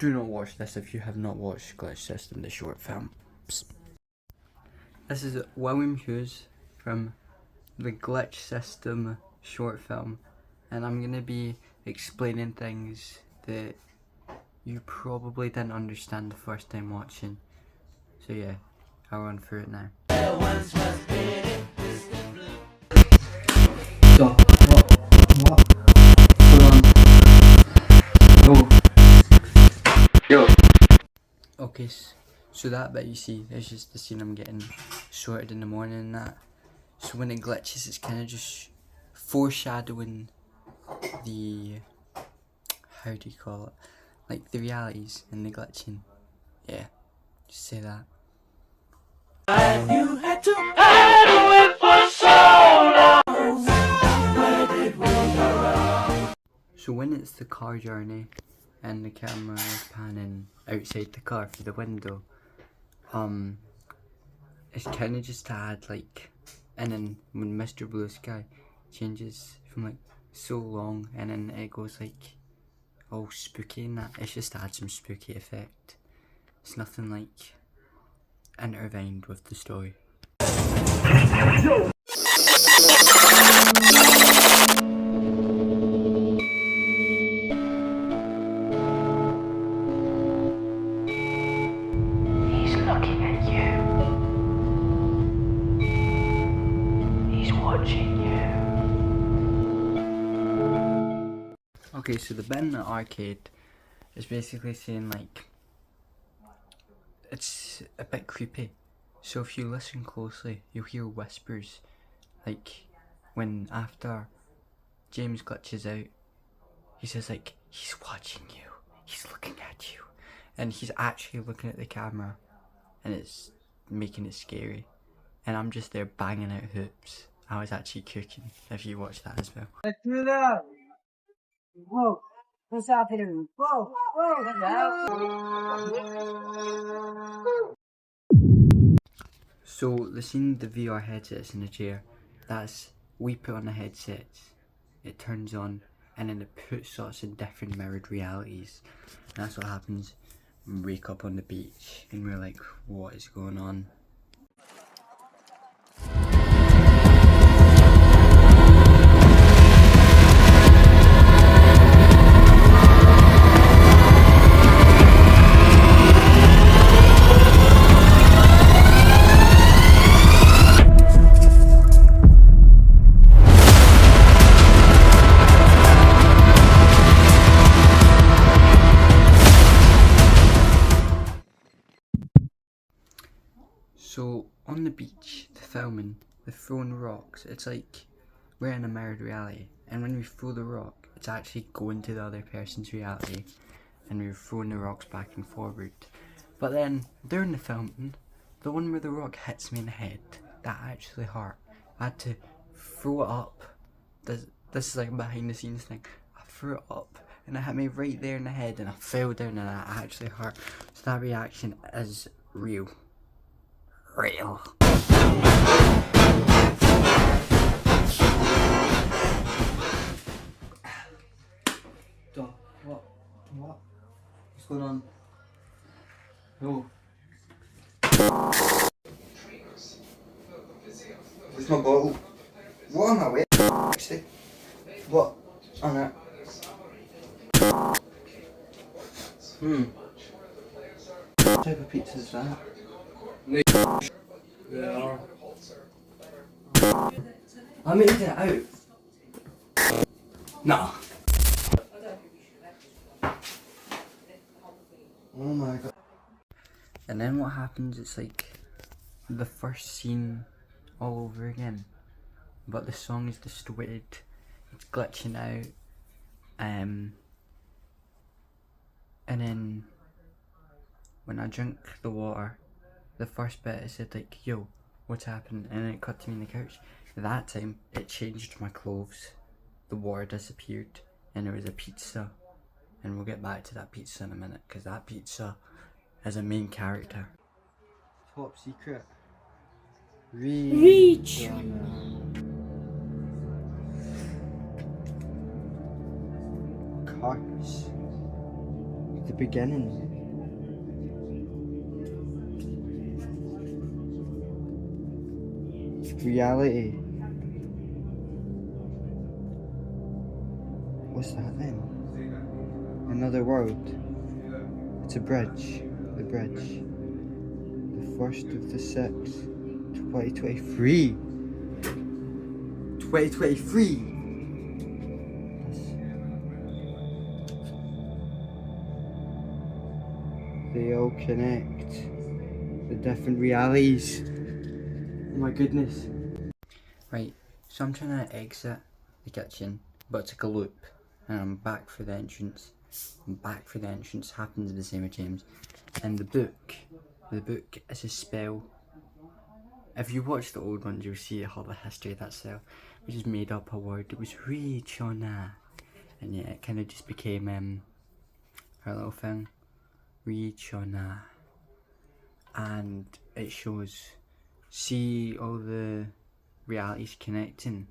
do not watch this if you have not watched Glitch System, the short film. Psst. This is William Hughes from the Glitch System short film, and I'm going to be explaining things that you probably didn't understand the first time watching. So yeah, I'll run through it now. Stop. What? Hold on. Yo. Okay, so that bit you see is just the scene I'm getting sorted in the morning and that. So when it glitches, it's kind of just foreshadowing the, how do you call it, like the realities and the glitching. Yeah, just say that. You had to hide away for so long. Where did we go wrong? So when it's the car journey and the camera is panning outside the car through the window, it's kind of just to add like, and then when Mr. Blue Sky changes from like so long and then it goes like all spooky and that, it's just to add some spooky effect. It's nothing like intertwined with the story. He's looking at you. He's watching you. Okay, so the bit in the arcade is basically saying like, it's a bit creepy. So if you listen closely, you'll hear whispers, like when after James glitches out, he says like, he's watching you, he's looking at you, and he's actually looking at the camera, and it's making it scary. And I'm just there banging out hoops. I was actually cooking, if you watch that as well. Let's do that. Whoa, what's happening? Whoa, whoa. So the scene, the VR headsets in the chair, that's, we put on the headsets, it turns on, and then it puts us in different mirrored realities. And that's what happens when we wake up on the beach and we're like, what is going on? So on the beach, the filming, they're throwing rocks. It's like we're in a mirrored reality, and when we throw the rock, it's actually going to the other person's reality, and we're throwing the rocks back and forward. But then during the filming, the one where the rock hits me in the head, that actually hurt. I had to throw it up. This is like a behind the scenes thing. I threw it up and it hit me right there in the head, and I fell down, and that actually hurt. So that reaction is real. Real. What? What's going on? No. Where's my bottle? What am I with? Actually. What? On it. What type of pizza is that? Yeah. I'm eating it out. No. Oh my god. And then what happens, it's like the first scene all over again. But the song is distorted. It's glitching out. And then when I drink the water, the first bit it said like, yo, what's happened? And then it cut to me on the couch. That time it changed my clothes. The water disappeared and there was a pizza. And we'll get back to that pizza in a minute, because that pizza is a main character. Top secret. Reach. Cars. the beginning. Reality. What's that then? Another world. It's a bridge. The bridge. The first of the six. 2023. 2023. They all connect. The different realities. Oh my goodness. Right, so I'm trying to exit the kitchen, but it's like a loop. And I'm back for the entrance. I'm back for the entrance, happens the same with James. And the book is a spell. If you watch the old ones, you'll see all the history of that spell. We just made up a word. It was Rechona. And yeah, it kind of just became our little thing. Rechona. And it shows, see all the realities connecting.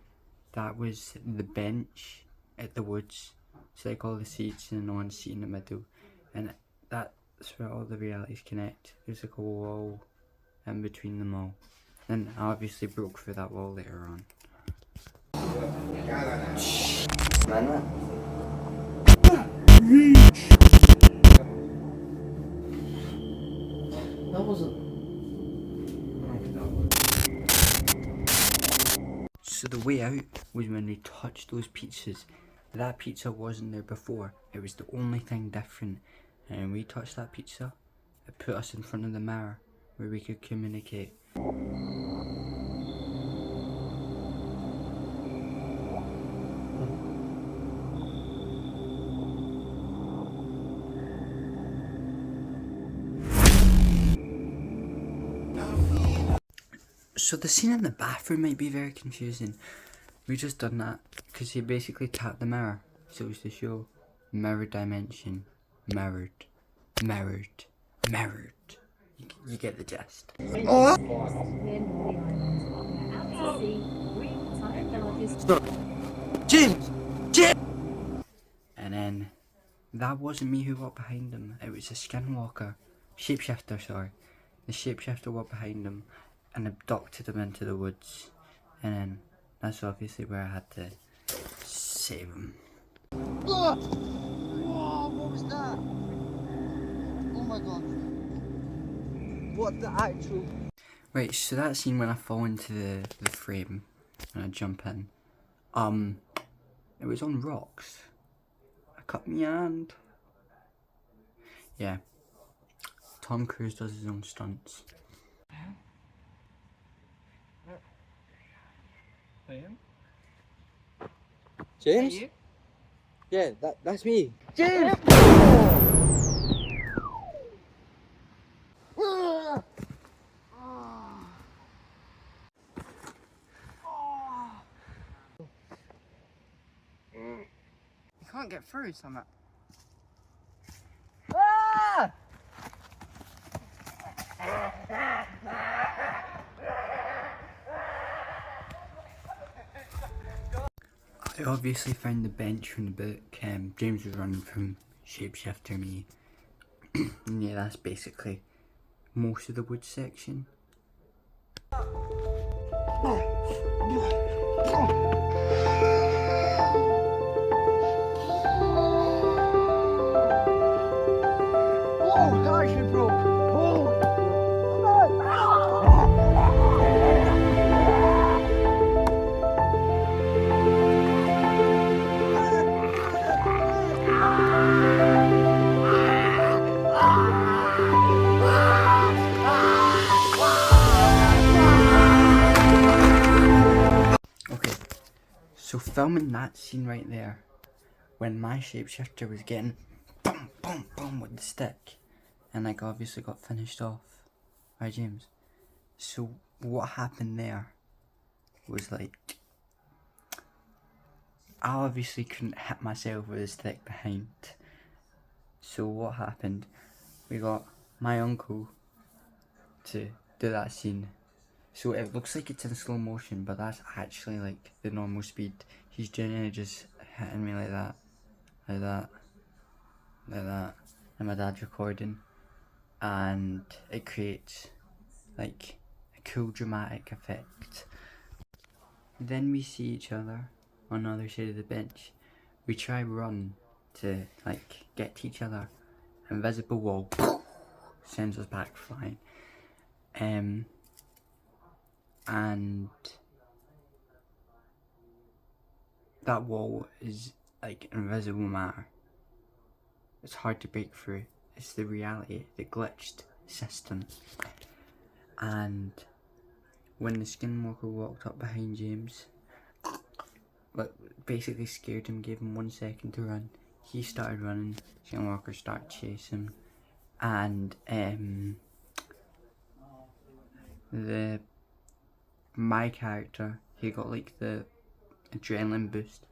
That was the bench at the woods. So like all the seats and one seat in the middle. And that's where all the realities connect. There's like a wall in between them all. And I obviously broke through that wall later on. That wasn't. So the way out was when we touched those pizzas. That pizza wasn't there before. It was the only thing different. And when we touched that pizza, it put us in front of the mirror where we could communicate. So the scene in the bathroom might be very confusing. We just done that because he basically tapped the mirror. So it was to show mirrored dimension, mirrored, mirrored, mirrored. You get the gist. Oh! James! James! And then that wasn't me who walked behind him. It was a skinwalker. Shapeshifter, sorry. The shapeshifter walked behind him and abducted him into the woods. And then that's obviously where I had to save him. Whoa, what was that? Oh my god. What the actual... Right, so that scene when I fall into the frame and I jump in, it was on rocks. I cut my hand. Yeah. Tom Cruise does his own stunts. James? Yeah, that's me. James! You can't get through, Summit. Ah! I obviously found the bench from the book. James was running from Shapeshifter me. And yeah, that's basically most of the wood section. Whoa, that actually broke. Oh! Okay, so filming that scene right there, when my shapeshifter was getting boom, boom, boom with the stick, and like obviously got finished off, right, James? So what happened there was like, I obviously couldn't hit myself with a stick behind. So what happened? We got my uncle to do that scene. So it looks like it's in slow motion, but that's actually like the normal speed. He's genuinely just hitting me like that, like that, like that, and my dad's recording, and it creates like a cool dramatic effect. Then we see each other on the other side of the bench. We try run to like get to each other. Invisible wall sends us back flying. And that wall is like invisible matter. It's hard to break through. It's the reality, the glitched system. And when the skinwalker walked up behind James, like basically scared him, gave him 1 second to run. He started running. Skinwalker started chasing, and my character, he got like the adrenaline boost,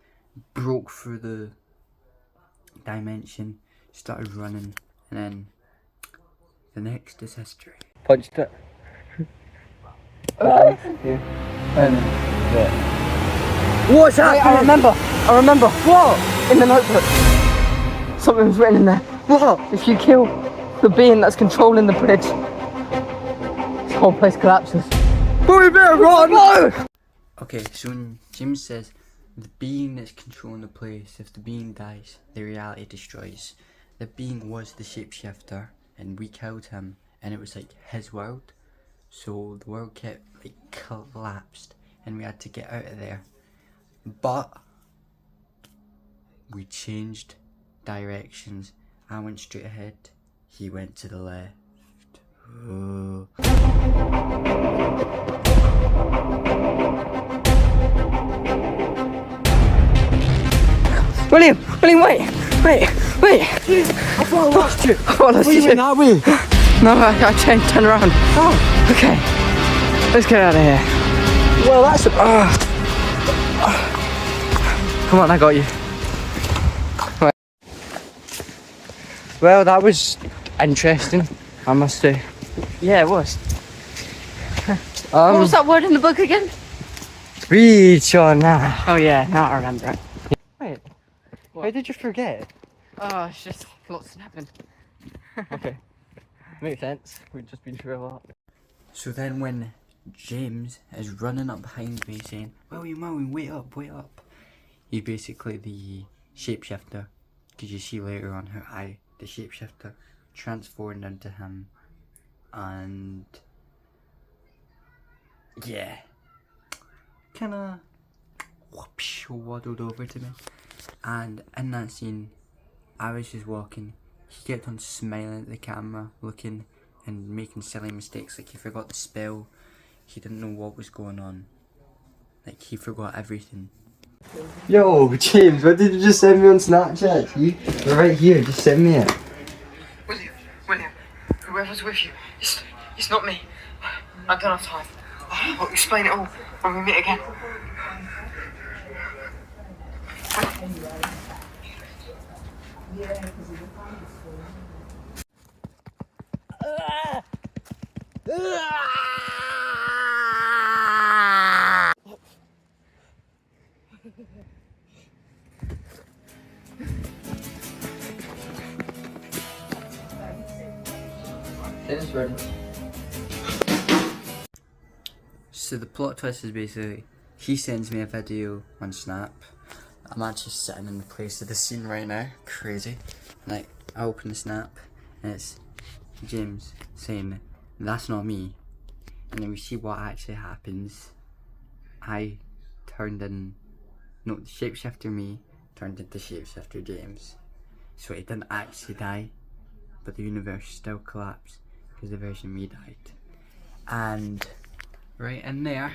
broke through the dimension, started running, and then the next is history. Punched it. What's happening? I remember. What? In the notebook. Something was written in there. What? If you kill the being that's controlling the bridge, this whole place collapses. But we better run! No! Okay, so when James says, the being that's controlling the place, if the being dies, the reality destroys. The being was the shapeshifter, and we killed him, and it was like his world. So the world kept like collapsed, and we had to get out of there. But we changed directions. I went straight ahead, he went to the left. Oh. William, wait! I thought I lost you. You went that way. No, I changed, turn around. Oh, okay. Let's get out of here. Well, that's come on, I got you. Right. Well, that was interesting, I must say. Yeah, it was. What was that word in the book again? Reach on now. Oh yeah, now I remember it. Wait, how did you forget? Oh, it's just lots happened. Okay, makes sense. We've just been through a lot. So then when James is running up behind me saying, William, wait up. He's basically the shapeshifter. Because you see later on how the shapeshifter, transformed into him. And yeah, kinda waddled over to me. And in that scene, I was just walking. He kept on smiling at the camera, looking and making silly mistakes. Like he forgot the spell. He didn't know what was going on. Like he forgot everything. Yo, James, what did you just send me on Snapchat? You're right here, just send me it. William, whoever's with you, it's not me. I don't have time. I'll explain it all when we meet again. So the plot twist is basically, he sends me a video on Snap. I'm actually sitting in the place of the scene right now, crazy. Like, I open the Snap, and it's James saying, that's not me. And then we see what actually happens. The shapeshifter me turned into shapeshifter James. So he didn't actually die, but the universe still collapsed because the version of me died. And right in there,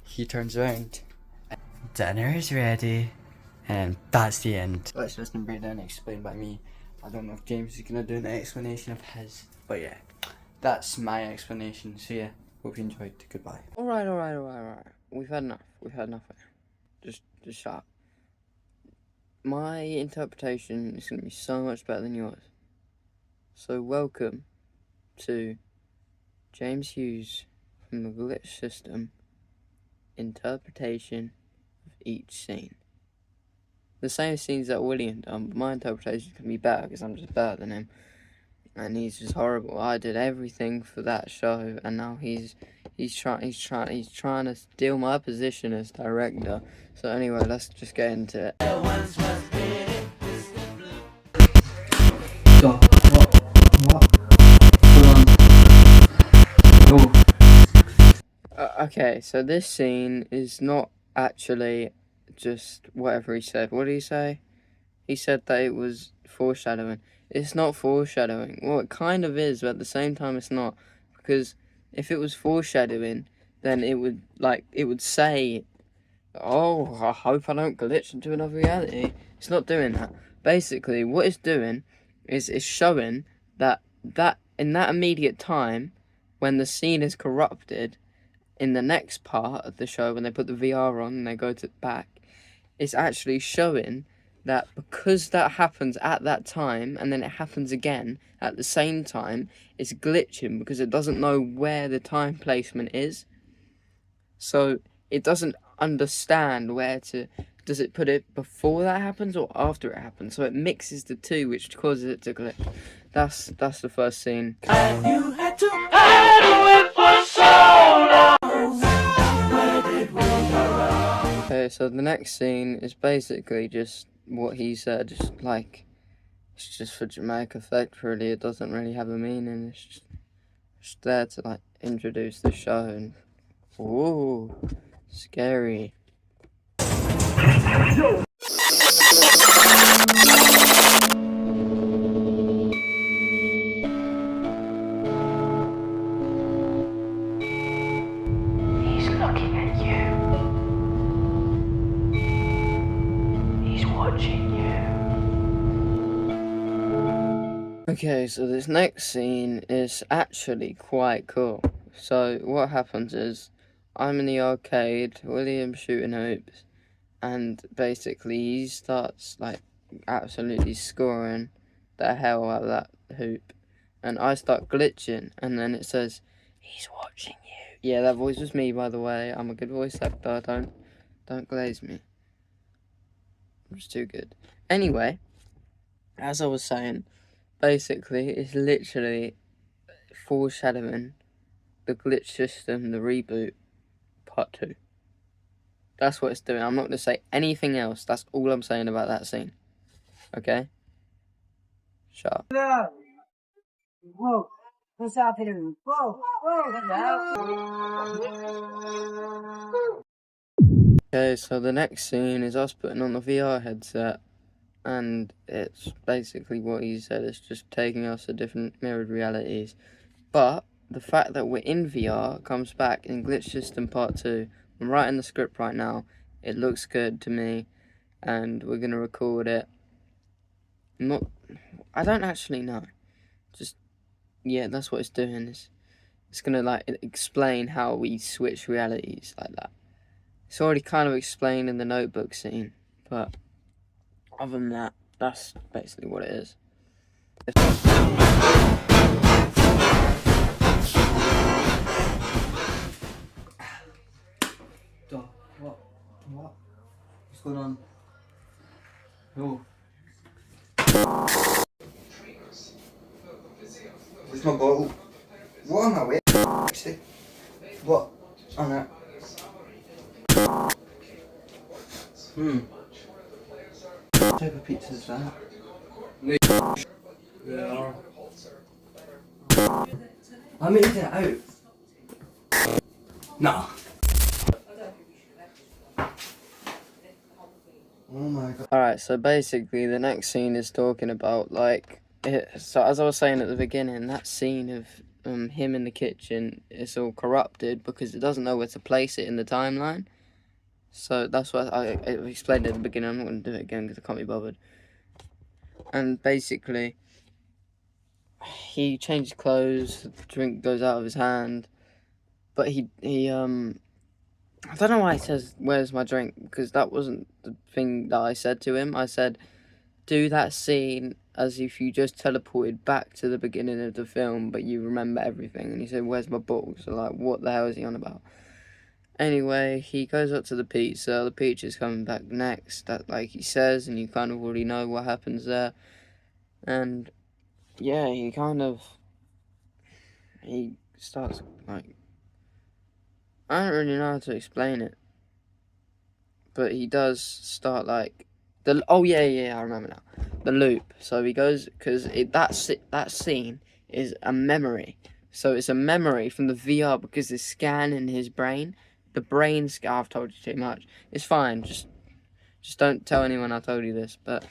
he turns around. Dinner is ready, and that's the end. Let's listen and break down explained by me. I don't know if James is gonna do an explanation of his, but yeah, that's my explanation. So yeah, hope you enjoyed. Goodbye. Alright. We've had enough. Just shut up. My interpretation is going to be so much better than yours. So welcome to James Hughes from the Glitch System interpretation of each scene. the same scenes that William done, but my interpretation can be better because I'm just better than him. And he's just horrible. I did everything for that show, and now he's trying to steal my position as director. So anyway, let's just get into it. Stop. What? Hold on. Oh. Okay, so this scene is not actually just whatever he said. What did he say? He said that it was foreshadowing. It's not foreshadowing. Well, it kind of is, but at the same time it's not. Because if it was foreshadowing, then it would say, oh, I hope I don't glitch into another reality. It's not doing that. Basically, what it's doing is it's showing that in that immediate time, when the scene is corrupted, in the next part of the show, when they put the VR on and they go to back, it's actually showing that because that happens at that time and then it happens again at the same time, it's glitching because it doesn't know where the time placement is. So it doesn't understand where to... Does it put it before that happens or after it happens? So it mixes the two, which causes it to glitch. That's the first scene. And you had to hide away for so long. Where did we go wrong? Okay, so the next scene is basically just what he said, just like, it's just for dramatic effect, really. It doesn't really have a meaning. It's just there to like introduce the show and ooh, scary. He's looking at you. He's watching you. Okay, so this next scene is actually quite cool. So what happens is, I'm in the arcade, William's shooting hoops, and basically he starts like absolutely scoring the hell out of that hoop, and I start glitching, and then it says, he's watching you. Yeah, that voice was me, by the way. I'm a good voice actor, don't glaze me. I'm just too good. Anyway, as I was saying, basically it's literally foreshadowing the glitch system, the reboot, part 2. That's what it's doing. I'm not going to say anything else. That's all I'm saying about that scene. Okay? Shut up. Whoa. What's happening? Whoa. Okay, so the next scene is us putting on the VR headset, and it's basically what he said. It's just taking us to different mirrored realities. But the fact that we're in VR comes back in Glitch System Part 2. I'm writing the script right now. It looks good to me, and we're gonna record it. I don't actually know. Just, yeah, that's what it's doing. It's gonna like explain how we switch realities like that. It's already kind of explained in the notebook scene, but other than that, that's basically what it is. Stop. What? What's going on? Oh. Where's my bottle? What am I with? Actually. What? Oh no. What type of pizza is that? Yeah. I'm eating it out. No. Oh my god. Alright, so basically the next scene is talking about like so as I was saying at the beginning, that scene of him in the kitchen is all corrupted because it doesn't know where to place it in the timeline. So that's what I explained at the beginning. I'm not going to do it again because I can't be bothered. And basically, he changes clothes, the drink goes out of his hand, but he I don't know why he says, where's my drink? Because that wasn't the thing that I said to him. I said, do that scene as if you just teleported back to the beginning of the film, but you remember everything. And he said, where's my bottle? So, like, what the hell is he on about? Anyway, he goes up to the pizza. The pizza's coming back next, that like he says, and you kind of already know what happens there. And yeah, he starts like, I don't really know how to explain it, but he does start like I remember now, the loop. So he goes, because that scene is a memory. So it's a memory from the VR, because it's scanning his brain. The brain scan. I've told you too much. It's fine. Just don't tell anyone I told you this. But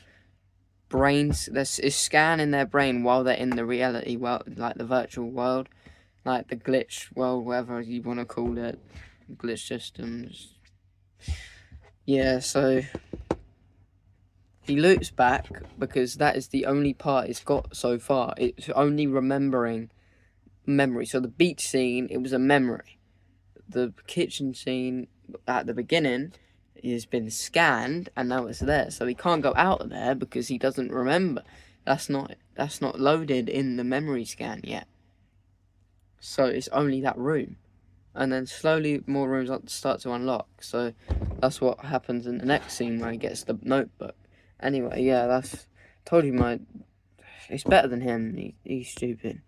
brains, this is scanning their brain while they're in the reality world, like the virtual world, like the glitch world, whatever you want to call it, glitch systems. Yeah. So he loops back because that is the only part it's got so far. It's only remembering memory. So the beach scene, it was a memory. The kitchen scene at the beginning has been scanned and now it's there. So he can't go out of there because he doesn't remember. That's not loaded in the memory scan yet. So it's only that room. And then slowly more rooms start to unlock. So that's what happens in the next scene where he gets the notebook. Anyway, yeah, told you it's better than him. He's stupid.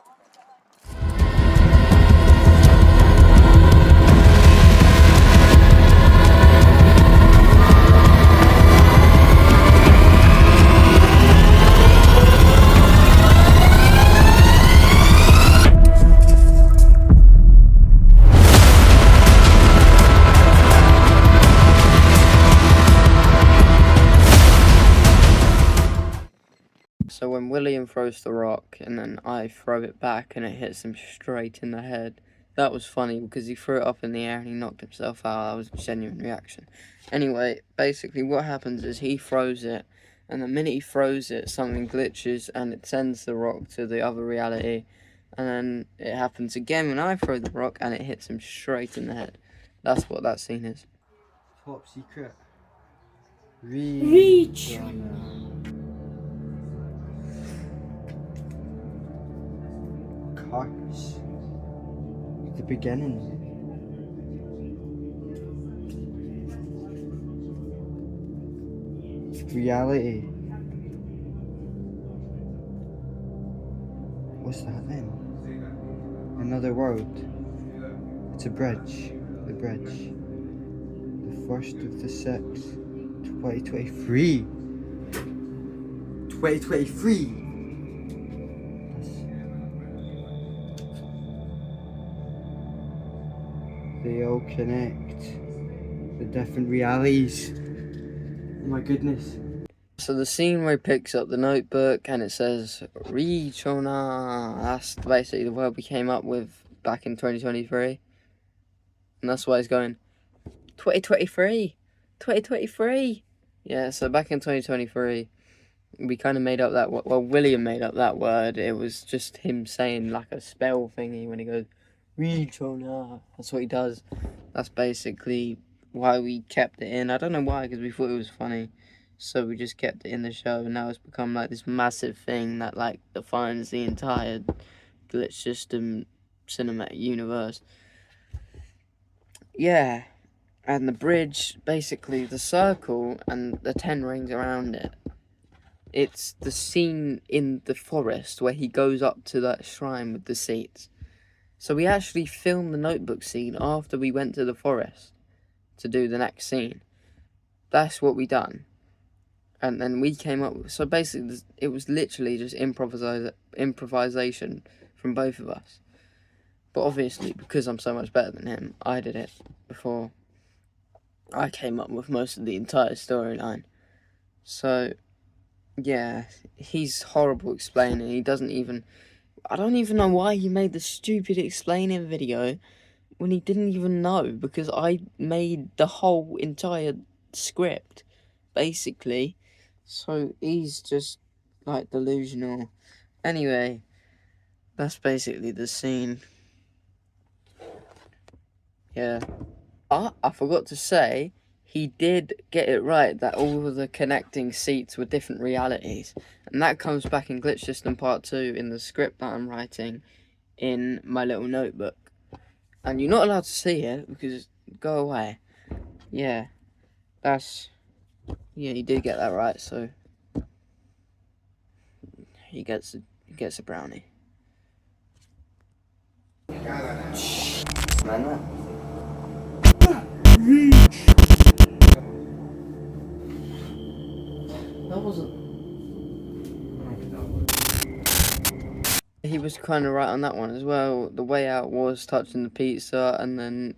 So when William throws the rock and then I throw it back and it hits him straight in the head, that was funny because he threw it up in the air and he knocked himself out. That was a genuine reaction. Anyway, basically what happens is he throws it, and the minute he throws it, something glitches and it sends the rock to the other reality. And then it happens again when I throw the rock and it hits him straight in the head. That's what that scene is. Top secret. Reach. Cars. The beginning. Reality. What's that then? Another world. It's a bridge. The bridge. The first of the 6th. 2023. 2023. They all connect. The different realities. Oh my goodness. So the scene where he picks up the notebook and it says Richona, that's basically the word we came up with back in 2023. And that's why he's going 2023, 2023. Yeah, so back in 2023, we kind of made up that word. Well, William made up that word. It was just him saying like a spell thingy when he goes Richona. That's what he does. That's basically why we kept it in. I don't know why, because we thought it was funny. So we just kept it in the show, and now it's become like this massive thing that like defines the entire glitch system cinematic universe. Yeah, and the bridge, basically the circle and the 10 rings around it. It's the scene in the forest where he goes up to that shrine with the seats. So we actually filmed the notebook scene after we went to the forest to do the next scene. That's what we done. And then we came up with, so basically it was literally just improvisation from both of us. But obviously, because I'm so much better than him, I did it before I came up with most of the entire storyline. So, yeah, he's horrible explaining. He doesn't even, I don't even know why he made the stupid explaining video when he didn't even know, because I made the whole entire script, basically. So he's just like delusional. Anyway, that's basically the scene. Yeah. I forgot to say, he did get it right that all of the connecting seats were different realities. And that comes back in Glitch System Part 2 in the script that I'm writing in my little notebook. And you're not allowed to see it because go away. Yeah, you did get that right, so he gets a brownie. Man, that wasn't. He was kind of right on that one as well. The way out was touching the pizza, and then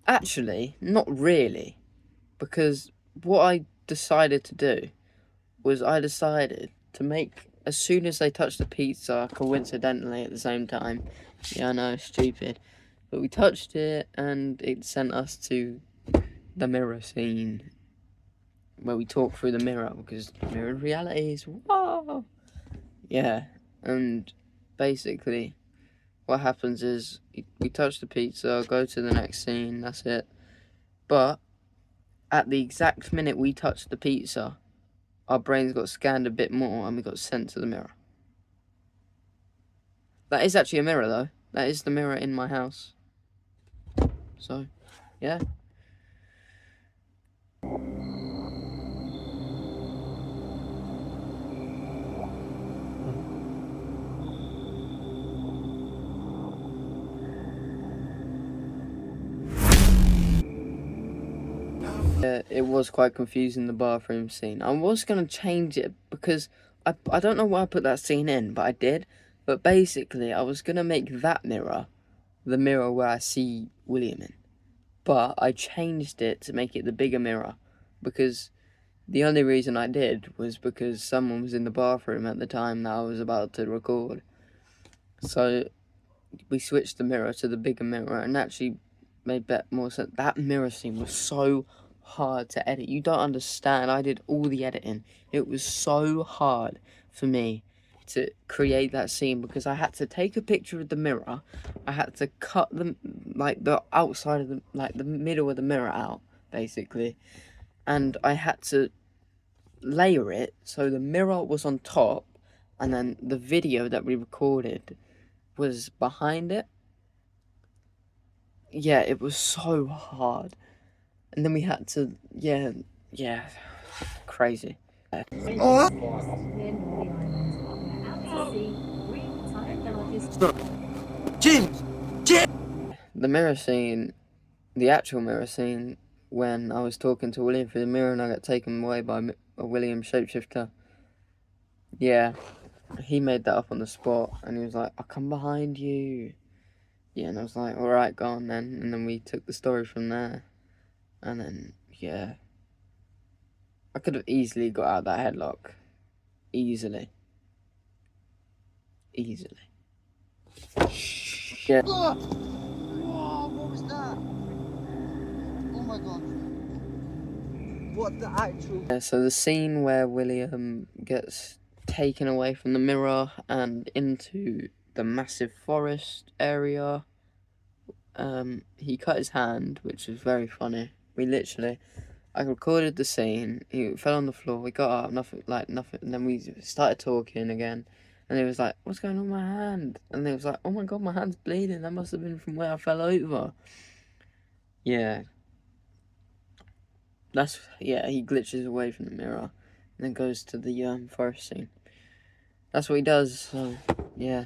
actually, not really, because what I decided to do was I decided to make, as soon as they touched the pizza, coincidentally at the same time. Yeah, I know, stupid. But we touched it, and it sent us to the mirror scene, where we talk through the mirror, because mirrored realities, whoa! Yeah, and basically, what happens is, we touch the pizza, go to the next scene, that's it. But, at the exact minute we touched the pizza, our brains got scanned a bit more, and we got sent to the mirror. That is actually a mirror, though. That is the mirror in my house. So, yeah. It was quite confusing, the bathroom scene. I was going to change it because I don't know why I put that scene in, but I did. But basically, I was going to make that mirror the mirror where I see William in. But I changed it to make it the bigger mirror, because the only reason I did was because someone was in the bathroom at the time that I was about to record. So we switched the mirror to the bigger mirror, and actually made more sense. That mirror scene was so hard to edit. You don't understand. I did all the editing. It was so hard for me to create that scene, because I had to take a picture of the mirror. I had to cut the outside of the middle of the mirror out, basically, and I had to layer it so the mirror was on top, and then the video that we recorded was behind it. Yeah, it was so hard. And then we had to, yeah, crazy. James! The mirror scene, the actual mirror scene, when I was talking to William through the mirror and I got taken away by a William shapeshifter. Yeah, he made that up on the spot, and he was like, I'll come behind you. Yeah, and I was like, alright, go on then. And then we took the story from there. And then, yeah. I could have easily got out of that headlock. Easily. Yeah. Whoa, what was that? Oh my god. What the actual... Yeah, so the scene where William gets taken away from the mirror and into the massive forest area, he cut his hand, which was very funny. I recorded the scene, he fell on the floor, we got up, nothing, and then we started talking again, and he was like, what's going on with my hand? And he was like, oh my god, my hand's bleeding, that must have been from where I fell over. Yeah. He glitches away from the mirror and then goes to the forest scene. That's what he does, so, yeah.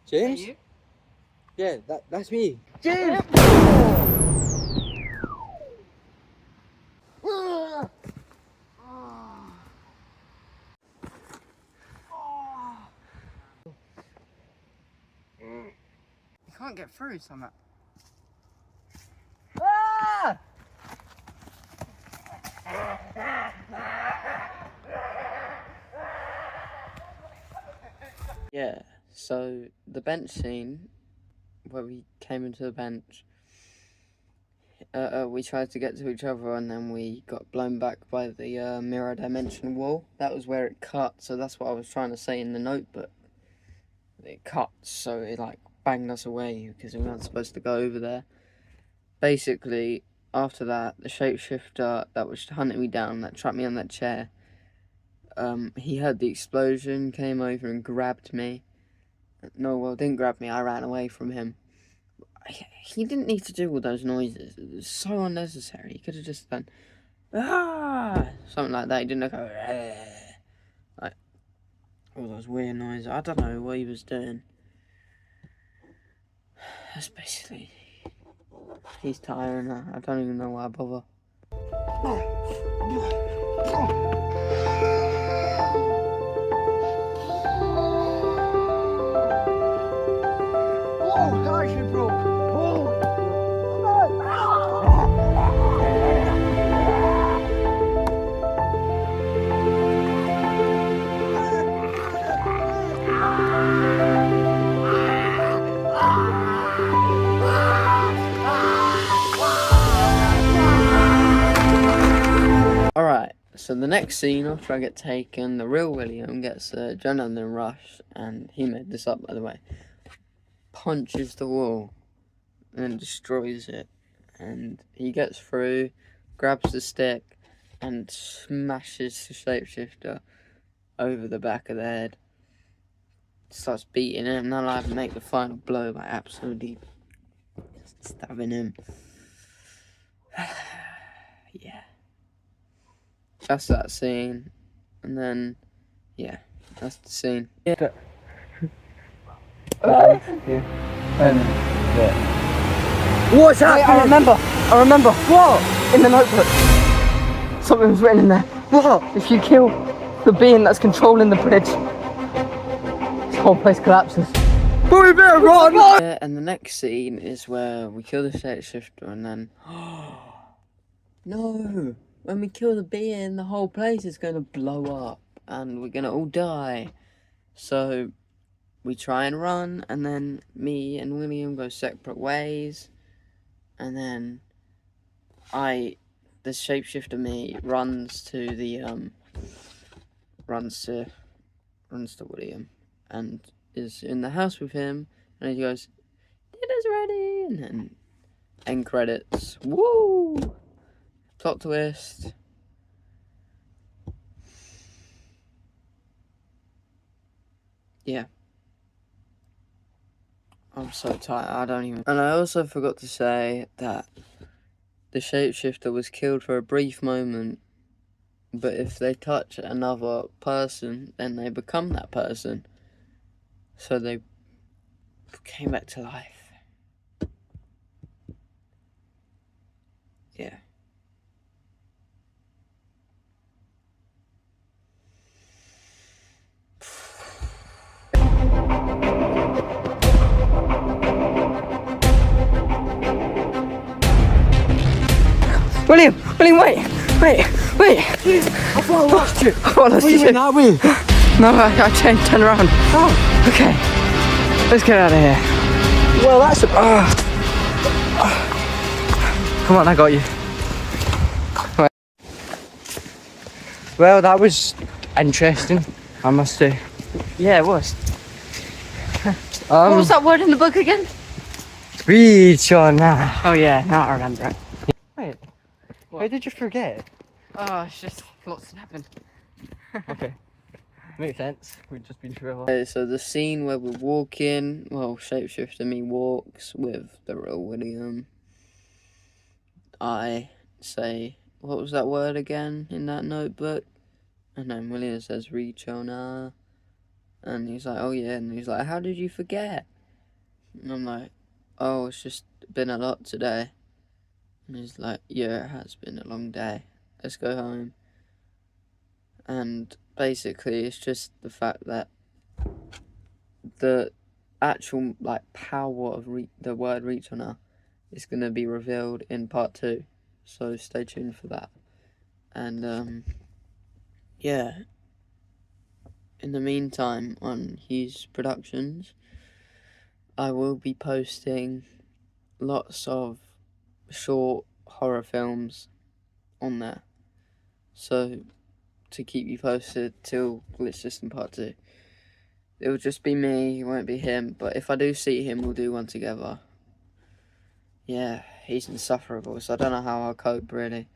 James? Yeah, that's me. James! You can't get through somehow. Ah! Yeah, so the bench scene, where we came into the bench, we tried to get to each other and then we got blown back by the mirror dimension wall. That was where it cut, so that's what I was trying to say in the notebook. It cut, so it like banged us away because we weren't supposed to go over there. Basically, after that, the shapeshifter that was hunting me down, that trapped me on that chair, he heard the explosion, came over and grabbed me, No, well, didn't grab me. I ran away from him. He didn't need to do all those noises. It was so unnecessary. He could have just done, something like that. He didn't go, like, all those weird noises. I don't know what he was doing. That's basically, he's tiring. I don't even know why I bother. Oh, gosh, you broke. Alright, so the next scene after I get taken, the real William gets a adrenaline rush, and he made this up by the way, punches the wall and destroys it, and he gets through, grabs the stick and smashes the shapeshifter over the back of the head, starts beating him. Then I make the final blow by absolutely stabbing him. Yeah. That's that scene, and then, yeah, that's the scene. Yeah. What's happening? I remember. What? In the notebook. Something was written in there. What? If you kill the being that's controlling the bridge, this whole place collapses. But we better run! Yeah, and the next scene is where we kill the shapeshifter, and then, no! When we kill the being, the whole place is going to blow up, and we're going to all die. So, we try and run, and then me and William go separate ways, and then the shapeshifter me runs to the, runs to William, and is in the house with him, and he goes, "Dinner's ready," and then end credits. Woo! Plot twist. Yeah. I'm so tired, I don't even... And I also forgot to say that the shapeshifter was killed for a brief moment, but if they touch another person, then they become that person. So they came back to life. Yeah. William, wait! I thought I lost you. What are you in that way? No, I changed, turn around. Oh. Okay, let's get out of here. Well, that's... Come on, I got you. Right. Well, that was interesting, I must say. Yeah, it was. What was that word in the book again? Reach on now. Oh yeah, now I remember it. Wait, why did you forget? Oh, it's just lots happened. Okay, makes sense. We've just been through a lot. Okay, so the scene where we're walking, well, shapeshifter me walks with the real William. I say, what was that word again in that notebook? And then William says, reach on. And he's like, oh yeah. And he's like, how did you forget? And I'm like, oh, it's just been a lot today. And he's like, yeah, it has been a long day. Let's go home. And basically, it's just the fact that the actual, like, power of the word reach on is going to be revealed in part 2. So stay tuned for that. And, yeah. In the meantime, on Hughes Productions, I will be posting lots of short horror films on there. So, to keep you posted till Glitch System Part 2. It will just be me, it won't be him, but if I do see him, we'll do one together. Yeah, he's insufferable, so I don't know how I'll cope, really.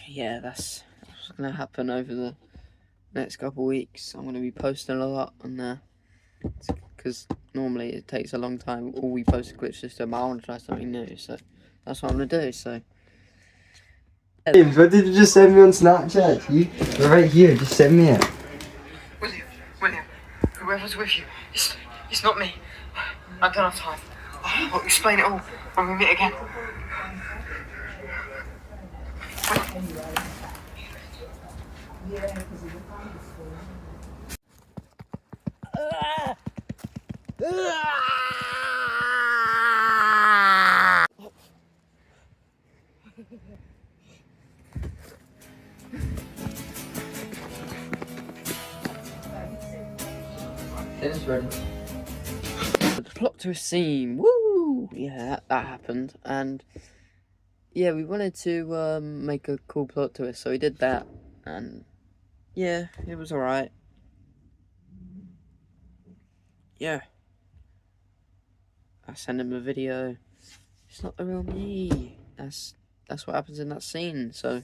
Yeah, that's what's going to happen over the next couple of weeks. I'm going to be posting a lot on there. Because normally it takes a long time. All we post a glitch system. I want to try something new. So that's what I'm going to do. So. James, what did you just send me on Snapchat? You're right here, just send me it. William, whoever's with you, it's not me. I don't have time. I'll explain it all when we meet again. Dinner's ready. The plot twist scene, woo! Yeah, that happened, and yeah, we wanted to make a cool plot twist, so we did that, and yeah, it was alright. Yeah, I sent him a video. It's not the real me. That's what happens in that scene. So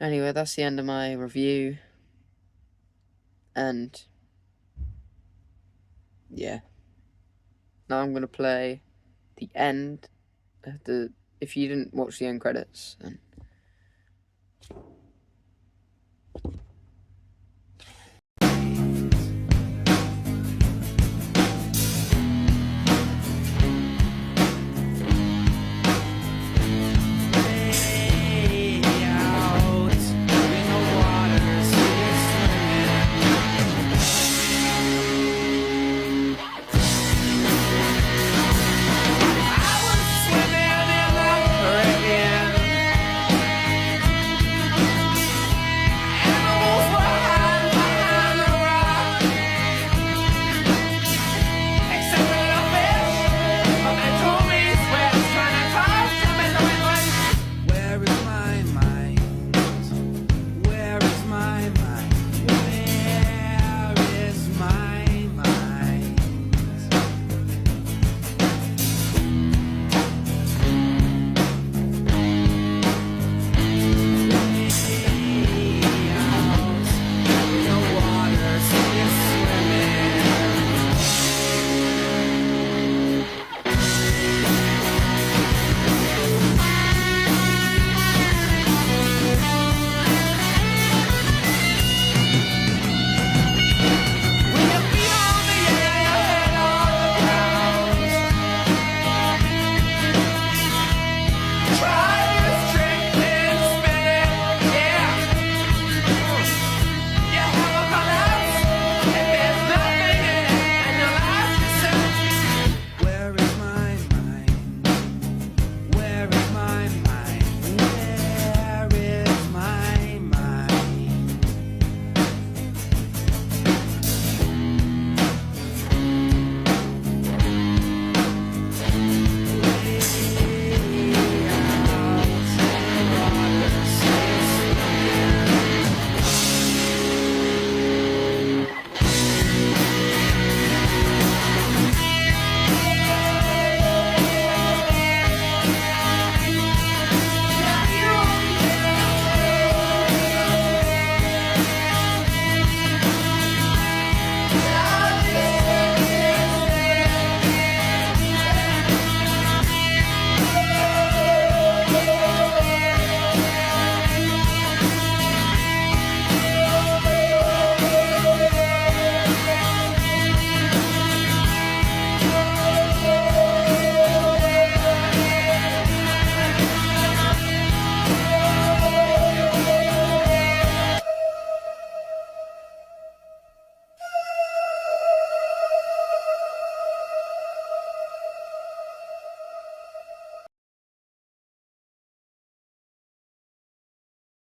anyway, that's the end of my review, and yeah. Now I'm gonna play the end of the. If you didn't watch the end credits, then